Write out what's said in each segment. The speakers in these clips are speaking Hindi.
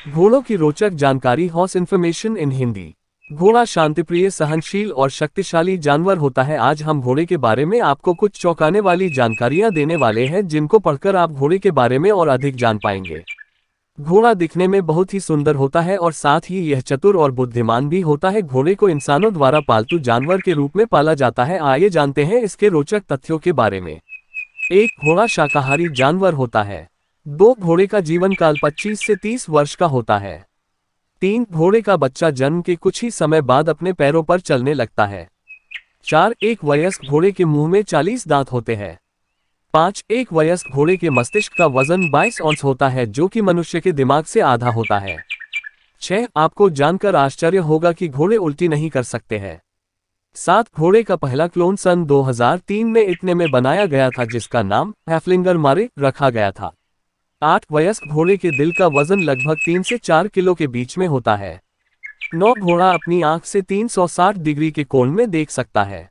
घोड़ों की रोचक जानकारी। Horse information in Hindi. घोड़ा शांतिप्रिय, सहनशील और शक्तिशाली जानवर होता है। आज हम घोड़े के बारे में आपको कुछ चौंकाने वाली जानकारियां देने वाले हैं, जिनको पढ़कर आप घोड़े के बारे में और अधिक जान पाएंगे। घोड़ा दिखने में बहुत ही सुंदर होता है और साथ ही यह चतुर और बुद्धिमान भी होता है। घोड़े को इंसानों द्वारा पालतू जानवर के रूप में पाला जाता है। आइए जानते हैं इसके रोचक तथ्यों के बारे में। 1. घोड़ा शाकाहारी जानवर होता है। 2. घोड़े का जीवन काल 25 से 30 वर्ष का होता है। 3. घोड़े का बच्चा जन्म के कुछ ही समय बाद अपने पैरों पर चलने लगता है। 4. एक वयस्क घोड़े के मुंह में 40 दांत होते हैं। 5. एक वयस्क घोड़े के मस्तिष्क का वजन 22 औंस होता है, जो कि मनुष्य के दिमाग से आधा होता है। 6. आपको जानकर आश्चर्य होगा कि घोड़े उल्टी नहीं कर सकते हैं। 7. घोड़े का पहला क्लोन सन 2003 में इटली में बनाया गया था, जिसका नाम हैफलिंगर मारे रखा गया था। 8. वयस्क घोड़े के दिल का वजन लगभग 3 से 4 किलो के बीच में होता है। 9. घोड़ा अपनी आंख से 360 डिग्री के कोण में देख सकता है।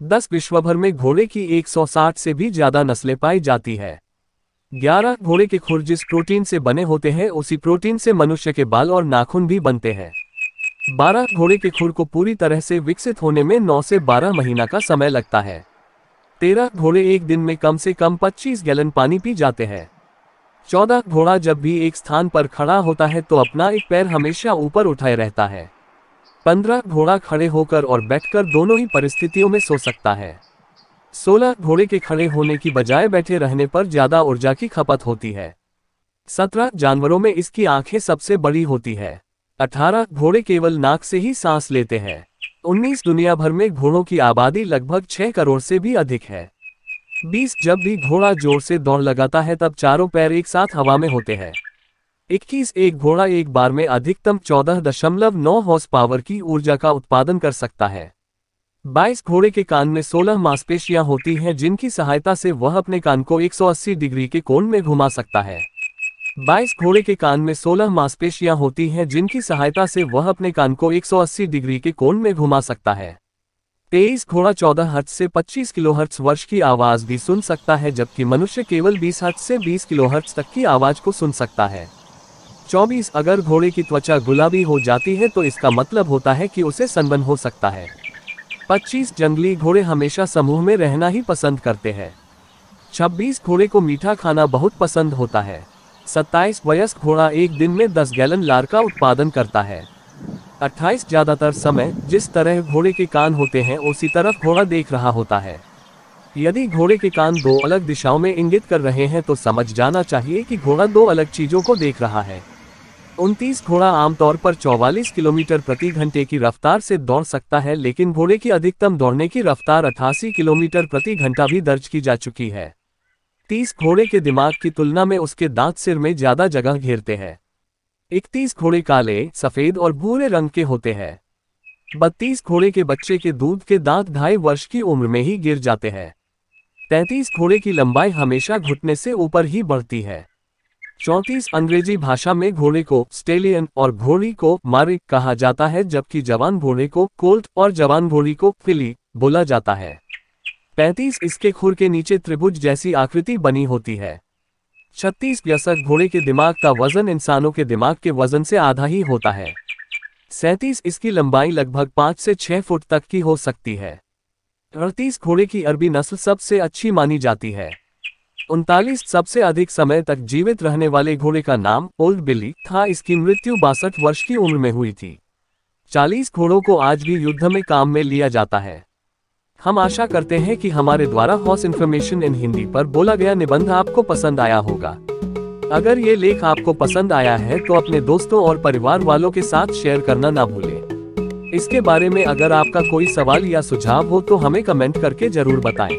10. विश्वभर में घोड़े की 160 से भी ज्यादा नस्लें पाई जाती है। 11. घोड़े के खुर जिस प्रोटीन से बने होते हैं, उसी प्रोटीन से मनुष्य के बाल और नाखून भी बनते हैं। 12. घोड़े के खुर को पूरी तरह से विकसित होने में 9 से 12 महीना का समय लगता है। 13. घोड़े एक दिन में कम से कम 25 गैलन पानी पी जाते हैं। 14. घोड़ा जब भी एक स्थान पर खड़ा होता है तो अपना एक पैर हमेशा ऊपर उठाए रहता है। 15. घोड़ा खड़े होकर और बैठकर दोनों ही परिस्थितियों में सो सकता है। 16. घोड़े के खड़े होने की बजाय बैठे रहने पर ज्यादा ऊर्जा की खपत होती है। 17. जानवरों में इसकी आंखें सबसे बड़ी होती है। 18. घोड़े केवल नाक से ही सांस लेते हैं। 19. दुनिया भर में घोड़ों की आबादी लगभग 6 करोड़ से भी अधिक है। 20. जब भी घोड़ा जोर से दौड़ लगाता है तब चारों पैर एक साथ हवा में होते हैं। 21. एक घोड़ा एक बार में अधिकतम 14.9 हॉर्स पावर की ऊर्जा का उत्पादन कर सकता है। 22. घोड़े के कान में 16 मांसपेशियां होती हैं, जिनकी सहायता से वह अपने कान को 180 डिग्री के कोण में घुमा सकता है। 22. घोड़े के कान में 16 मांसपेशियां होती हैं, जिनकी सहायता से वह अपने कान को 180 डिग्री के कोण में घुमा सकता है। 23. घोड़ा 14 हर्ट्ज से 25 किलोहर्ट्ज वर्ष की आवाज भी सुन सकता है, जबकि मनुष्य केवल 20 हर्ट्ज से 20 किलोहर्ट्ज तक की आवाज को सुन सकता है। 24. अगर घोड़े की त्वचा गुलाबी हो जाती है तो इसका मतलब होता है कि उसे सनबर्न हो सकता है। 25. जंगली घोड़े हमेशा समूह में रहना ही पसंद करते हैं। 26. घोड़े को मीठा खाना बहुत पसंद होता है। 27. वयस्क घोड़ा एक दिन में 10 गैलन लार का उत्पादन करता है। 28. ज्यादातर समय जिस तरह घोड़े के कान होते हैं उसी तरफ घोड़ा देख रहा होता है। यदि घोड़े के कान दो अलग दिशाओं में इंगित कर रहे हैं तो समझ जाना चाहिए कि घोड़ा दो अलग चीजों को देख रहा है। 29. घोड़ा आमतौर पर 44 किलोमीटर प्रति घंटे की रफ्तार से दौड़ सकता है, लेकिन घोड़े की अधिकतम दौड़ने की रफ्तार 88 किलोमीटर प्रति घंटा भी दर्ज की जा चुकी है। 30. घोड़े के दिमाग की तुलना में उसके दांत सिर में ज्यादा जगह घेरते हैं। 31. घोड़े काले, सफेद और भूरे रंग के होते हैं। 32. घोड़े के बच्चे के दूध के दांत 2.5 वर्ष की उम्र में ही गिर जाते हैं। 33. घोड़े की लंबाई हमेशा घुटने से ऊपर ही बढ़ती है। 34. अंग्रेजी भाषा में घोड़े को स्टेलियन और घोड़ी को मारे कहा जाता है, जबकि जवान घोड़े को कोल्ट और जवान घोड़ी को फिली बोला जाता है। 35. इसके खुर के नीचे त्रिभुज जैसी आकृति बनी होती है। 36. वयस्क घोड़े के दिमाग का वजन इंसानों के दिमाग के वजन से आधा ही होता है। 37. इसकी लंबाई लगभग 5 से 6 फुट तक की हो सकती है। 38. घोड़े की अरबी नस्ल सबसे अच्छी मानी जाती है। 39. सबसे अधिक समय तक जीवित रहने वाले घोड़े का नाम ओल्ड बिली था। इसकी मृत्यु 62 वर्ष की उम्र में हुई थी। 40 घोड़ों को आज भी युद्ध में काम में लिया जाता है। हम आशा करते हैं कि हमारे द्वारा हॉर्स इन्फॉर्मेशन इन हिंदी पर बोला गया निबंध आपको पसंद आया होगा। अगर ये लेख आपको पसंद आया है तो अपने दोस्तों और परिवार वालों के साथ शेयर करना ना भूलें। इसके बारे में अगर आपका कोई सवाल या सुझाव हो तो हमें कमेंट करके जरूर बताएं।